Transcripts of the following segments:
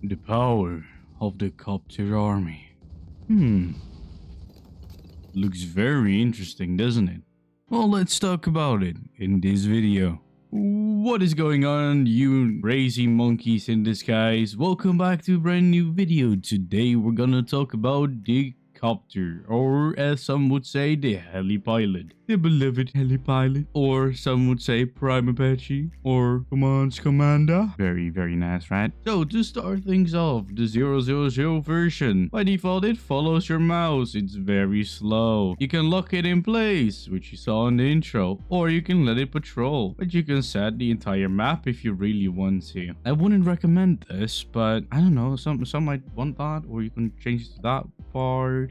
The power of the Copter army. Looks very interesting, doesn't it? Well, let's talk about it in this video. What is going on, you crazy monkeys in disguise? Welcome back to a brand new video. Today we're gonna talk about the Copter, or as some would say, the Heli Pilot. The beloved Heli Pilot, or some would say Prime Apache, or Commands Commander. Very, very nice, right? So, to start things off, the 000 version. By default, it follows your mouse. It's very slow. You can lock it in place, which you saw in the intro, or you can let it patrol, but you can set the entire map if you really want to. I wouldn't recommend this, but I don't know, some might want that, or you can change it to that part.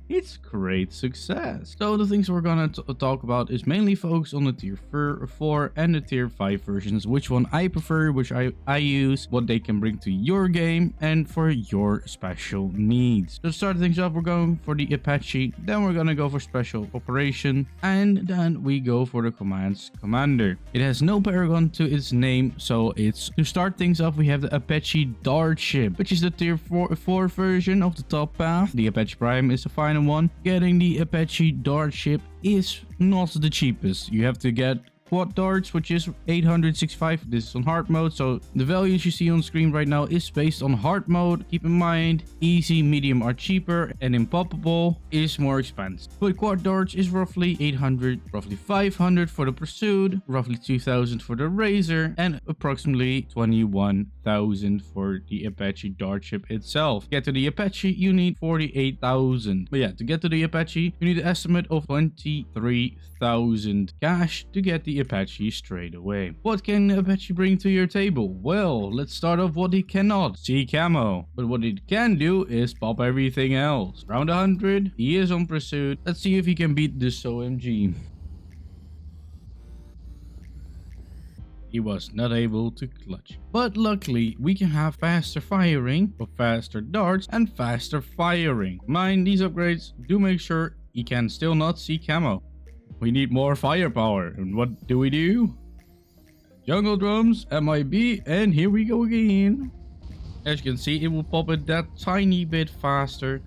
It's great success. So the things we're gonna talk about is mainly focused on the tier 4 and the tier 5 versions, which one I prefer, which I use, what they can bring to your game and for your special needs. To start things off, we're going for the Apache, then we're gonna go for special operation, and then we go for the commands commander. It has no paragon to its name, so it's to start things off. We have the Apache Dart ship, which is the tier 4 version of the top path. The Apache Prime is the final one. Getting the Apache Dart ship is not the cheapest. You have to get quad darts, which is 865. This is on hard mode, so the values you see on screen right now is based on hard mode. Keep in mind, easy, medium are cheaper, and impoppable is more expensive. But quad darts is roughly 800, roughly 500 for the pursuit, roughly 2000 for the razor, and approximately 21,000 for the Apache Dart ship itself. To get to the Apache, you need 48,000. But yeah, to get to the Apache, you need an estimate of 23,000 cash to get the Apache straight away. What can Apache bring to your table? Well, let's start off what it cannot. See camo. But what it can do is pop everything else. Round 100, he is on pursuit. Let's see if he can beat this OMG. He was not able to clutch. But luckily, we can have faster firing, or faster darts, and faster firing. Mind, these upgrades do make sure he can still not see camo. We need more firepower, and what do? Jungle drums, MIB, and here we go again. As you can see, it will pop it that tiny bit faster,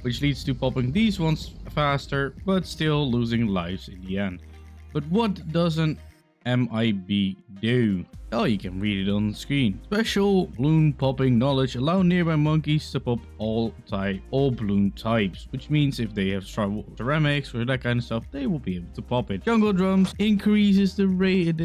which leads to popping these ones faster, but still losing lives in the end. But what doesn't MIB do? Oh, you can read it on the screen. Special balloon popping knowledge allow nearby monkeys to pop all balloon types, which means if they have ceramics or that kind of stuff, they will be able to pop it. Jungle drums increases the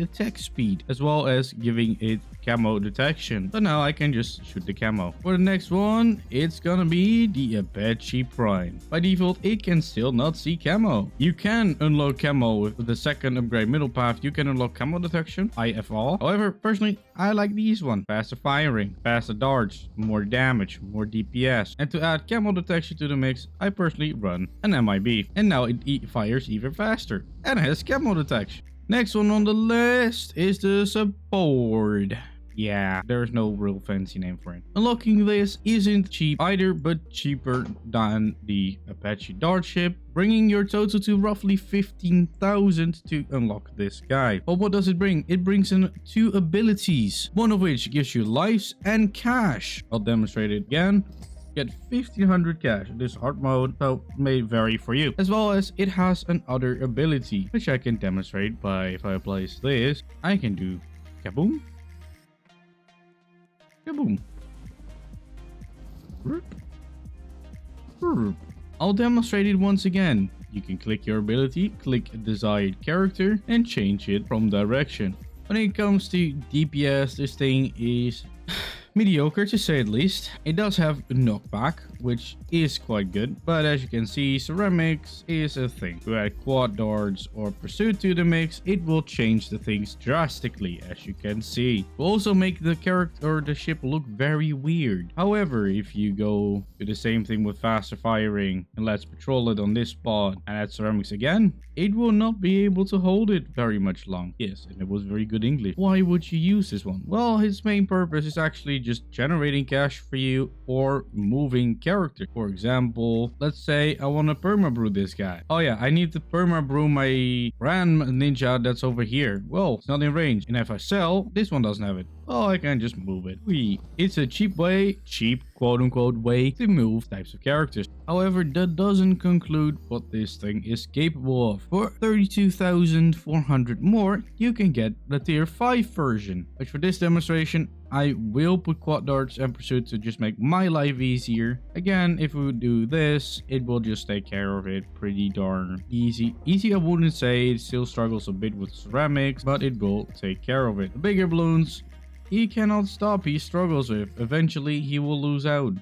attack speed, as well as giving it camo detection. So now I can just shoot the camo. For the next one, it's gonna be the Apache Prime. By default, it can still not see camo. You can unlock camo with the second upgrade middle path. You can unlock camo detection, IFR. However, personally, I like these one. Faster firing, faster darts, more damage, more DPS. And to add camo detection to the mix, I personally run an MIB. And now it fires even faster and has camo detection. Next one on the list is the support. Yeah, there's no real fancy name for it. Unlocking this isn't cheap either, but cheaper than the Apache Dart ship, bringing your total to roughly 15,000 to unlock this guy. But what does it bring? It brings in 2 abilities, one of which gives you lives and cash. I'll demonstrate it again. Get 1500 cash. This hard mode, so may vary for you. As well as it has another ability, which I can demonstrate by, if I place this, I can do kaboom. Kaboom. I'll demonstrate it once again. You can click your ability, click desired character, and change it from direction. When it comes to DPS, this thing is mediocre to say the least. It does have a knockback, which is quite good, but as you can see, ceramics is a thing. To add quad darts or pursuit to the mix, it will change the things drastically, as you can see. It will also make the character or the ship look very weird. However, if you go to the same thing with faster firing and let's patrol it on this spot and add ceramics again, it will not be able to hold it very much long. Yes, and it was very good English. Why would you use this one? Well, his main purpose is actually just generating cash for you or moving character. For example, let's say I want to perma-brew this guy. Oh yeah, I need to perma-brew my Grand Ninja that's over here. Well, it's not in range. And if I sell, this one doesn't have it. Oh, I can just move it. It's a cheap quote-unquote way to move types of characters. However, that doesn't conclude what this thing is capable of. For 32,400 more, you can get the tier 5 version, which for this demonstration, I will put quad darts and pursuit to just make my life easier. Again, if we do this, it will just take care of it pretty darn easy. Easy I wouldn't say, it still struggles a bit with ceramics, but it will take care of it. The bigger balloons, he cannot stop, he struggles with. Eventually, he will lose out.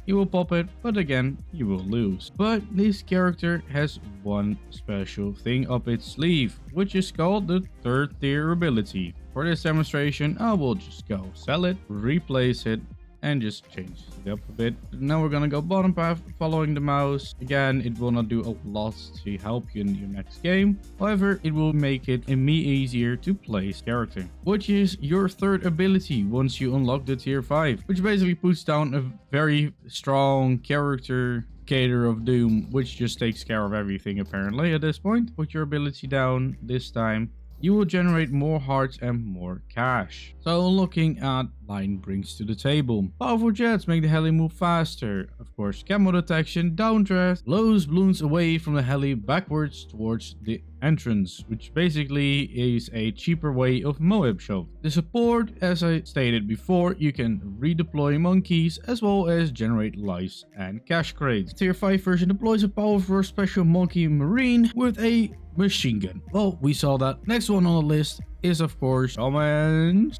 He will pop it, but again, he will lose. But this character has one special thing up its sleeve, which is called the 3rd tier ability. For this demonstration, I will just go sell it, replace it, and just change it up a bit. Now we're gonna go bottom path, following the mouse. Again, it will not do a lot to help you in your next game. However, it will make it easier to place character, which is your 3rd ability once you unlock the tier 5, which basically puts down a very strong character Cater of Doom, which just takes care of everything apparently at this point. Put your ability down this time. You will generate more hearts and more cash. So looking at line brings to the table. Powerful jets make the heli move faster. Of course, camo detection, downdraft, blows balloons away from the heli backwards towards the entrance, which basically is a cheaper way of Moab shove. The support, as I stated before, you can redeploy monkeys as well as generate lives and cash crates. Tier 5 version deploys a powerful special monkey marine with a machine gun. Well, we saw that. Next one on the list is of course okay,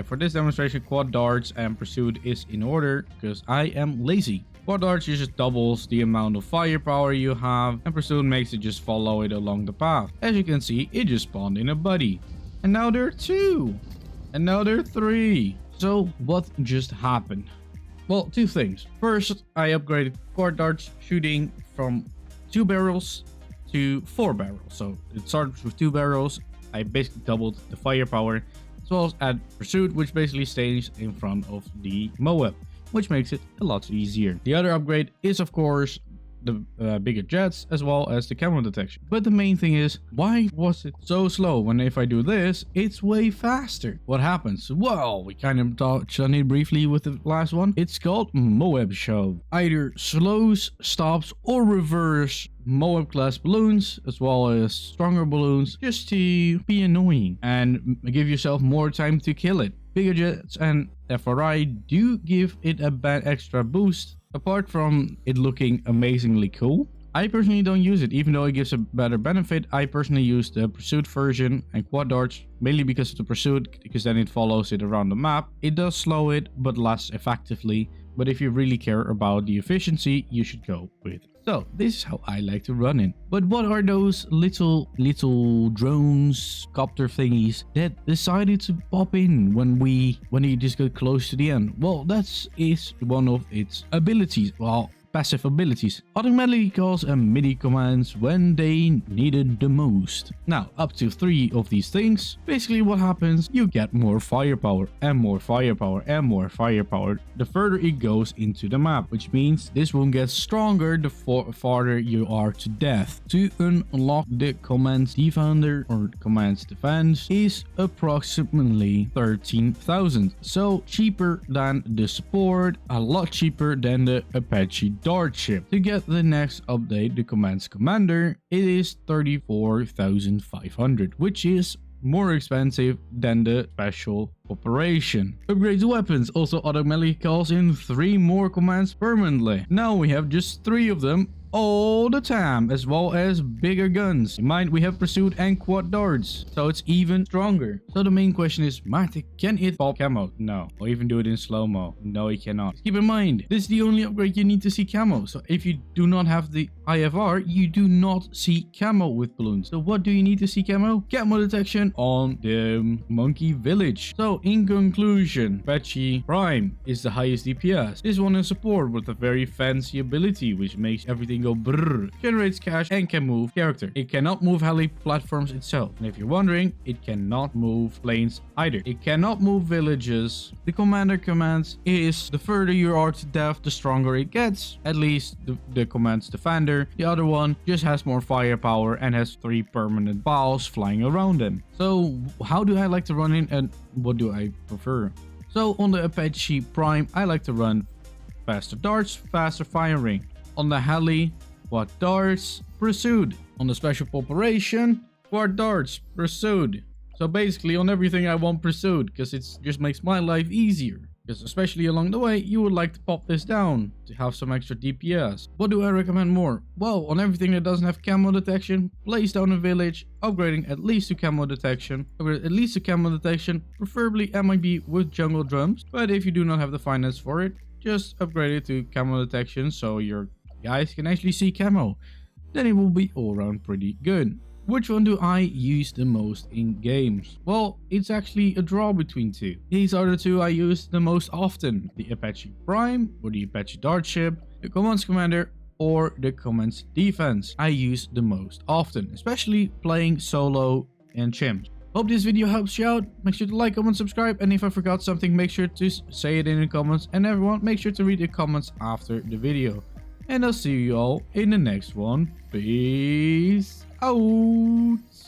for this demonstration, quad darts and pursuit is in order because I am lazy. Quad darts just doubles the amount of firepower you have, and pursuit makes it just follow it along the path. As you can see, it just spawned in a buddy. And now there are 2. And now there are 3. So what just happened? Well, 2 things. First, I upgraded quad darts shooting from 2 barrels to 4 barrels. So it started with 2 barrels. I basically doubled the firepower, as well as add pursuit, which basically stays in front of the Moab, which makes it a lot easier. The other upgrade is of course the bigger jets as well as the camera detection. But the main thing is, why was it so slow when if I do this, it's way faster? What happens? Well, we kind of touched on it briefly with the last one. It's called Moab shove. Either slows, stops, or reverse Moab class balloons as well as stronger balloons just to be annoying and give yourself more time to kill it. Bigger jets and FRI do give it a bad extra boost. Apart from it looking amazingly cool, I personally don't use it, even though it gives a better benefit. I personally use the pursuit version and quad darts, mainly because of the pursuit, because then it follows it around the map. It does slow it, but less effectively. But if you really care about the efficiency, you should go with it. So this is how I like to run it. But what are those little drones, copter thingies that decided to pop in when you just get close to the end? Well, that is one of its abilities. Well, passive abilities. Automatically calls and MIDI commands when they needed the most. Now, up to 3 of these things. Basically what happens, you get more firepower and more firepower and more firepower the further it goes into the map, which means this one gets stronger the farther you are to death. To unlock the commands defender or commands defense is approximately 13,000. So cheaper than the support, a lot cheaper than the Apache Dart ship. To get the next update, the commands commander, it is 34,500, which is more expensive than the special operation. Upgrade to weapons also automatically calls in 3 more commands permanently. Now we have just 3 of them all the time, as well as bigger guns. In mind, we have pursuit and quad darts, so it's even stronger. So the main question is, Mate, can it pop camo? No. Or even do it in slow-mo? No, it cannot. Keep in mind, this is the only upgrade you need to see camo. So if you do not have the IFR, you do not see camo with balloons. So what do you need to see camo? Camo detection on the monkey village. So in conclusion, Apache Prime is the highest DPS. This one is support with a very fancy ability, which makes everything can go brrr, generates cash, and can move character. It cannot move heli platforms itself. And if you're wondering, it cannot move planes either. It cannot move villages. The commander commands is the further you are to death, the stronger it gets. At least the command's defender. The other one just has more firepower and has 3 permanent balls flying around them. So how do I like to run in and what do I prefer? So on the Apache Prime, I like to run faster darts, faster firing. On the heli, quad darts, pursued. On the special operation, quad darts, pursued. So basically on everything I want pursued, because it just makes my life easier. Because especially along the way, you would like to pop this down to have some extra DPS. What do I recommend more? Well, on everything that doesn't have camo detection, place down a village, upgrading at least to camo detection. Upgrade at least to camo detection, preferably MIB with jungle drums. But if you do not have the finance for it, just upgrade it to camo detection so your guys can actually see camo. Then it will be all around pretty good. Which one do I use the most in games? Well, it's actually a draw between two. These are the two I use the most often. The Apache Prime or the Apache Dart Ship, the Commands Commander or the Commands Defense I use the most often, especially playing solo and chimps. Hope this video helps you out. Make sure to like, comment, subscribe, and if I forgot something, make sure to say it in the comments. And everyone, make sure to read the comments after the video. And I'll see you all in the next one. Peace out.